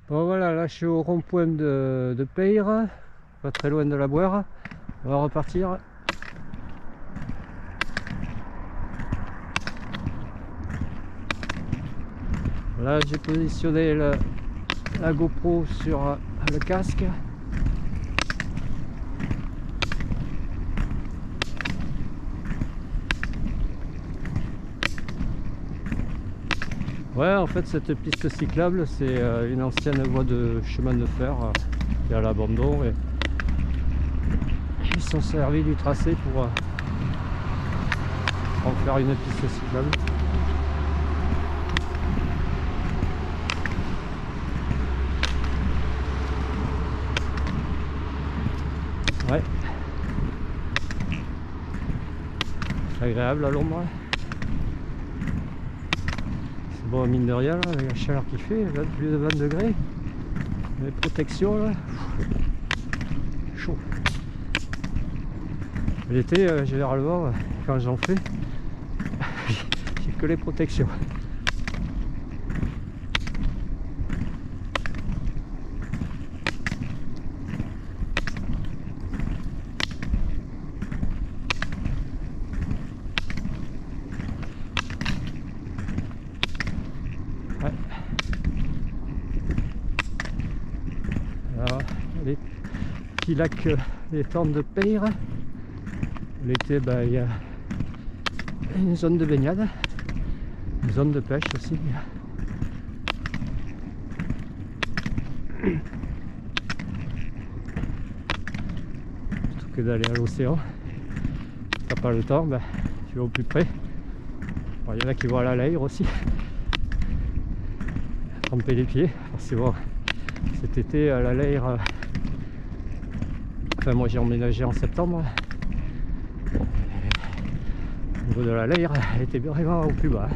Bon voilà, là je suis au rond-point de Peyre, pas très loin de la Boire. On va repartir. Là j'ai positionné la GoPro sur le casque. Ouais, en fait cette piste cyclable c'est une ancienne voie de chemin de fer qui est à l'abandon et ils se sont servis du tracé pour en faire une piste cyclable. Ouais, c'est agréable à l'ombre. C'est bon, mine de rien, là, avec la chaleur qu'il fait, plus de 20 degrés. Les protections là, chaud. L'été, généralement, quand j'en fais, j'ai que les protections. Ouais. Alors, les petits lacs, les tentes de Peyre. L'été, ben, il y a une zone de baignade, une zone de pêche aussi. Plutôt que d'aller à l'océan, si t'as pas le temps, ben, tu vas au plus près. Bon, il y en a qui vont à la Leyre aussi, tremper les pieds. C'est bon, cet été à la Leyre, enfin moi j'ai emménagé en septembre. Au niveau de la Leyre, elle était vraiment au plus bas.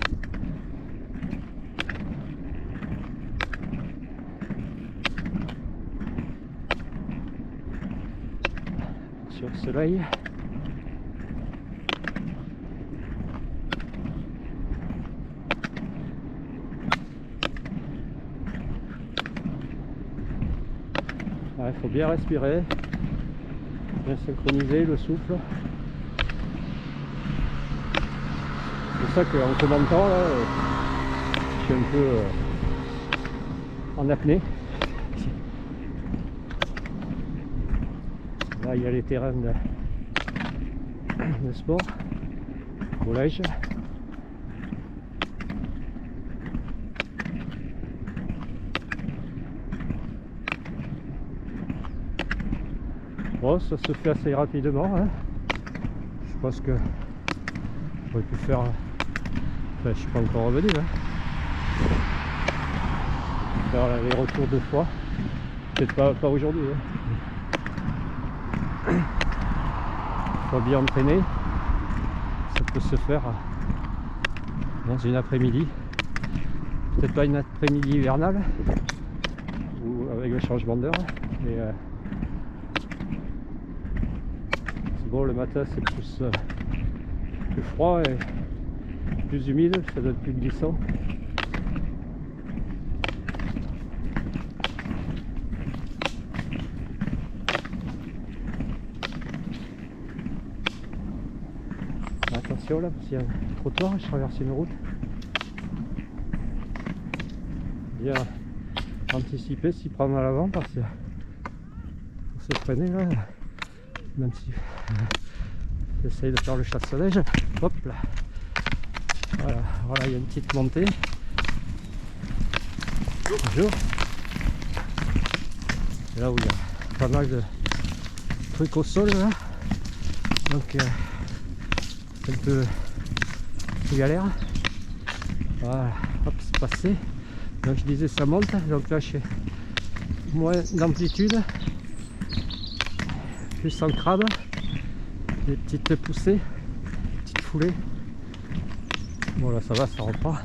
Sur le soleil. Il faut bien respirer, bien synchroniser le souffle. C'est pour ça qu'en commentant, là, je suis un peu en apnée. Là, il y a les terrains de sport, collège. Bon, ça se fait assez rapidement. Hein. Je pense que j'aurais pu faire. Enfin, je suis pas encore revenu. Hein. Faire l'aller-retour 2 fois. Peut-être pas aujourd'hui. Hein. Faut bien entraîner. Ça peut se faire dans une après-midi. Peut-être pas une après-midi hivernale ou avec le changement d'heure. Mais bon, le matin c'est plus froid et plus humide, ça doit être plus glissant. Attention là, parce qu'il y a un trottoir, je traverse une route. Bien anticiper, s'y prendre à l'avant parce que pour se freiner là, même si j'essaye de faire le chasse-neige, hop là, voilà, il y a une petite montée. Bonjour. Là où il y a pas mal de trucs au sol là, donc c'est un peu galère. Voilà, hop, c'est passé. Donc je disais ça monte, donc là je fais moins d'amplitude, plus en crabe, des petites poussées, petites foulées. Bon là ça va, ça reprend.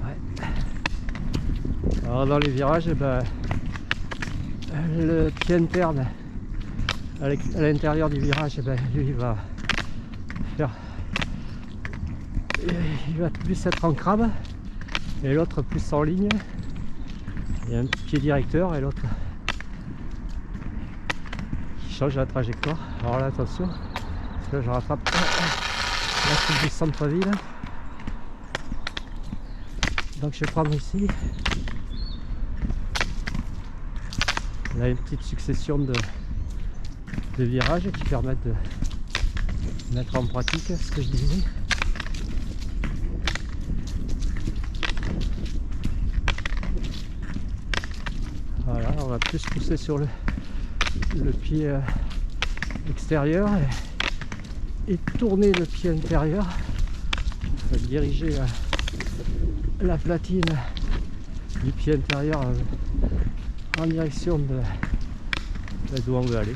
Ouais. Alors dans les virages, le pied interne à l'intérieur du virage, lui il va plus être en crabe et l'autre plus en ligne. Il y a un pied directeur et l'autre qui change la trajectoire. Alors là attention, parce que là je rattrape la coupe du centre-ville. Donc je vais prendre ici. Là une petite succession de virages qui permettent de mettre en pratique ce que je disais. Voilà, on va plus pousser sur le pied extérieur et tourner le pied intérieur. On va diriger la platine du pied intérieur en direction de d'où on veut aller.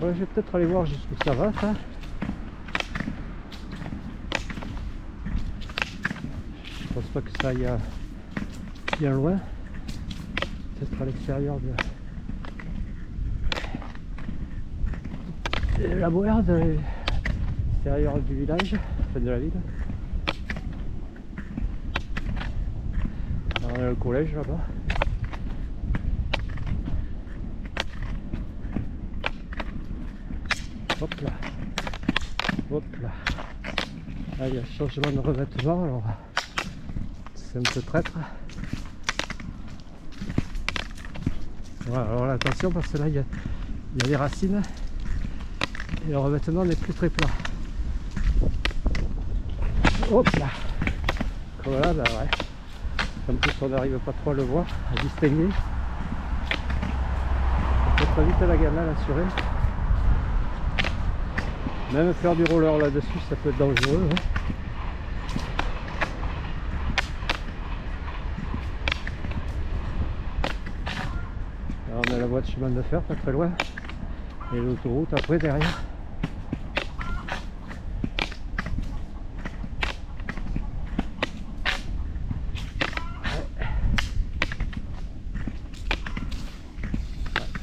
Ouais, je vais peut-être aller voir jusqu'où ça va, ça. Je pense pas que ça aille bien loin. Peut-être à l'extérieur de la boire, de l'extérieur du village, enfin de la ville. Alors, on a le collège là-bas. Hop là, hop là. Là il y a changement de revêtement, alors c'est un peu traître. Voilà, alors là, attention parce que là il y a des racines et le revêtement n'est plus très plat. Hop là. Voilà, ouais. En plus on n'arrive pas trop à le voir, à distinguer. On peut vite la gamelle assurée. Même faire du roller là-dessus, ça peut être dangereux. Hein. Alors on a la voie de chemin de fer pas très loin. Et l'autoroute après derrière.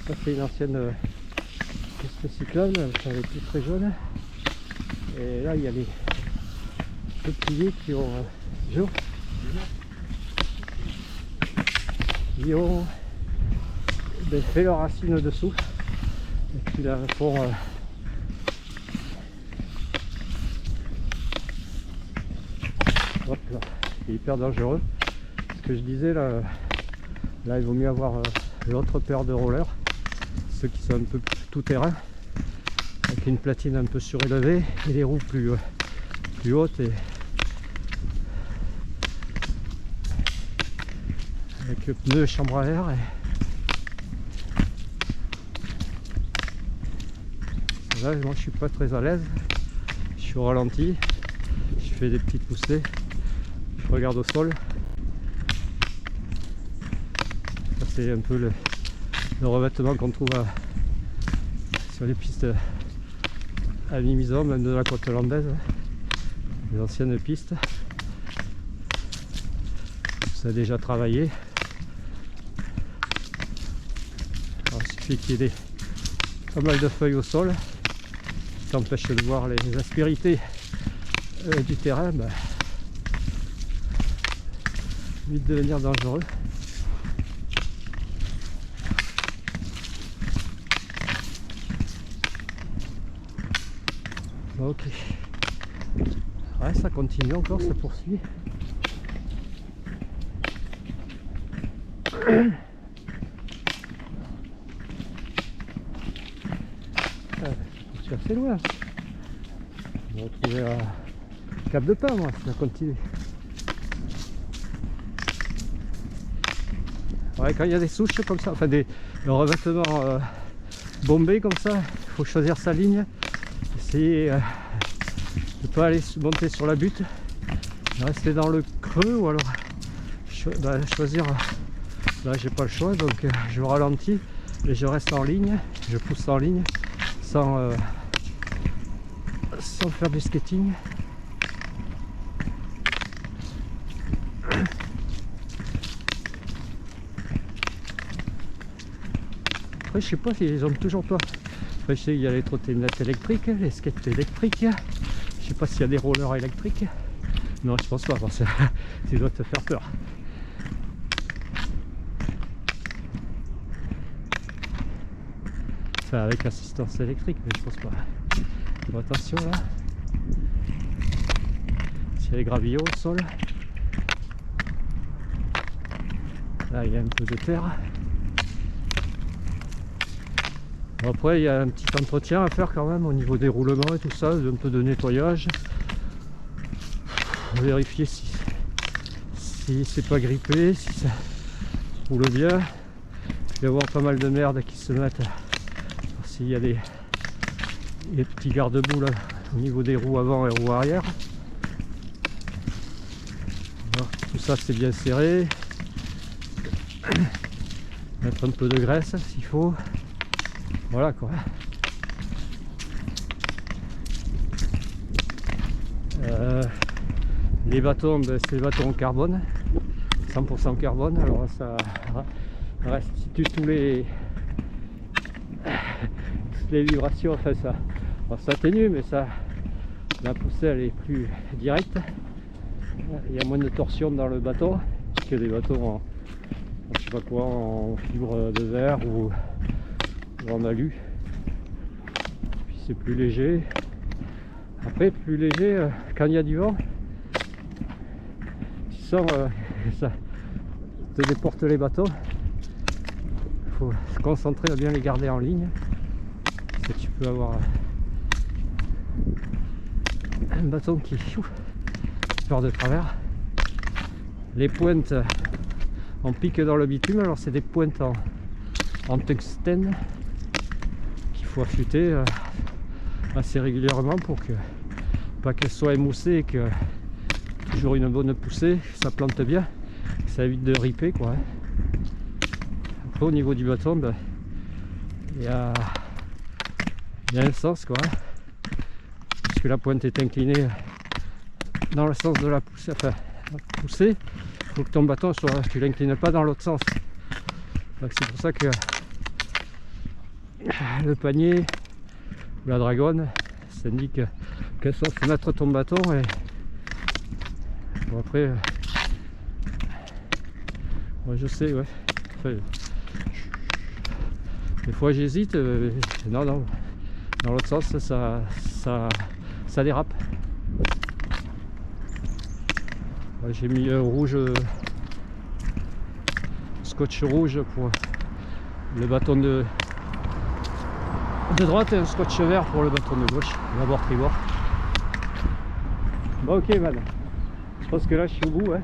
Ça c'est une ancienne piste cyclable, ça avait plus très jaune. Et là il y a les peupliers qui ont fait leurs racines dessous et qui la font hop là, c'est hyper dangereux. Ce que je disais là il vaut mieux avoir l'autre paire de rollers, ceux qui sont un peu plus tout terrain, avec une platine un peu surélevée et les roues plus hautes et avec le pneu chambre à air. Et là moi je suis pas très à l'aise, je suis au ralenti, je fais des petites poussées, je regarde au sol. Ça c'est un peu le revêtement qu'on trouve sur les pistes à Mimizan, même de la côte landaise, les anciennes pistes. Ça a déjà travaillé. Alors, il suffit qu'il y ait pas mal de feuilles au sol qui t'empêchent de voir les aspérités du terrain, vite devenir dangereux. Ok, ouais, ça continue encore, ça poursuit. Je suis assez loin. On va retrouver à Cap de Pin, moi, si ça continue. Ouais, quand il y a des souches comme ça, enfin le revêtement bombé comme ça, il faut choisir sa ligne. Essayer de ne pas aller monter sur la butte, rester dans le creux ou alors choisir. Là j'ai pas le choix, donc je ralentis et je reste en ligne, je pousse en ligne sans faire du skating. Après je sais pas s'ils ont toujours pas. Après je sais qu'il y a les trottinettes électriques, les skates électriques. Je sais pas s'il y a des rollers électriques. Non, je pense pas parce que ça doit te faire peur. Enfin, avec assistance électrique, mais je pense pas. Bon, attention là. S'il y a des gravillons au sol. Là, il y a un peu de terre. Bon, après, il y a un petit entretien à faire quand même au niveau des roulements et tout ça, un peu de nettoyage. Vérifier si c'est pas grippé, si ça roule bien. Il va y avoir pas mal de merde qui se mettent. S'il y a des petits garde-boue là au niveau des roues avant et roues arrière. Alors, tout ça c'est bien serré. Mettre un peu de graisse s'il faut. Voilà quoi. Les bâtons, ben, c'est des bâtons en carbone, 100% carbone. Alors ça restitue toutes les vibrations, enfin ça atténue, mais ça, la poussée elle est plus directe. Il y a moins de torsion dans le bâton que des bâtons en je sais pas quoi, en fibre de verre ou en alu. Puis c'est plus léger. Après plus léger quand il y a du vent. Tu sens ça te déporte les bâtons. Il faut se concentrer à bien les garder en ligne. Parce que tu peux avoir un bâton qui part de travers. Les pointes on pique dans le bitume, alors c'est des pointes en tungstène qu'il faut affûter assez régulièrement pour que pas qu'elles soient émoussées et que toujours une bonne poussée, ça plante bien, ça évite de riper quoi. Après au niveau du bâton, ben, il y a un sens quoi, puisque la pointe est inclinée dans le sens de la poussée, enfin la poussée. Il faut que ton bâton soit, tu l'inclines pas dans l'autre sens. C'est pour ça que le panier ou la dragonne s'indique quel sens mettre ton bâton. Et bon, après moi je sais, ouais. Enfin, des fois j'hésite, non dans l'autre sens ça dérape. J'ai mis rouge, scotch rouge pour le bâton de droite et un scotch vert pour le bâton de gauche, d'abord tribord. Bon ok man, je pense que là je suis au bout. Hein.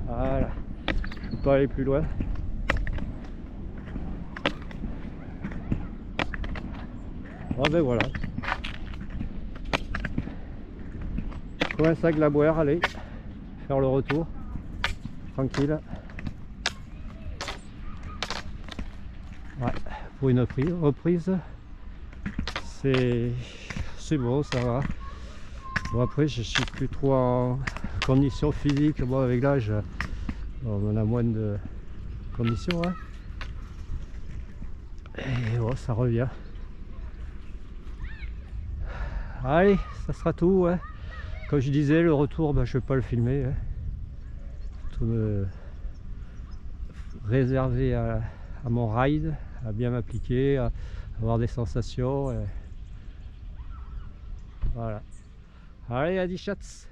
Voilà, je peux pas aller plus loin. Oh ben voilà. Un sac la boire, allez faire le retour tranquille. Ouais, pour une reprise c'est bon, ça va. Bon après je suis plus trop en condition physique, bon avec l'âge on a moins de conditions hein. Et bon ça revient. Allez, ça sera tout ouais. Comme je disais, le retour, ben, je ne vais pas le filmer. Hein. Tout me réserver à mon ride, à bien m'appliquer, à avoir des sensations. Et... Voilà. Allez, à 10 chats.